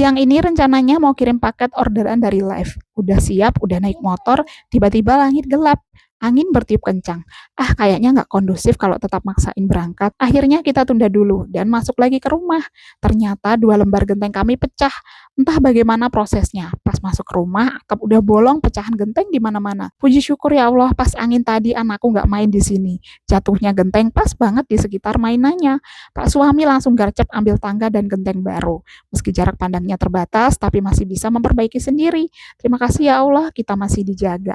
Siang ini rencananya mau kirim paket orderan dari Live. Udah siap, udah naik motor, tiba-tiba langit gelap. Angin bertiup kencang. Kayaknya nggak kondusif kalau tetap maksain berangkat. Akhirnya kita tunda dulu dan masuk lagi ke rumah. Ternyata 2 lembar genteng kami pecah. Entah bagaimana prosesnya. Pas masuk rumah, atap udah bolong, pecahan genteng di mana-mana. Puji syukur ya Allah, pas angin tadi anakku nggak main di sini. Jatuhnya genteng pas banget di sekitar mainannya. Pak suami langsung garcep ambil tangga dan genteng baru. Meski jarak pandangnya terbatas, tapi masih bisa memperbaiki sendiri. Terima kasih ya Allah, kita masih dijaga.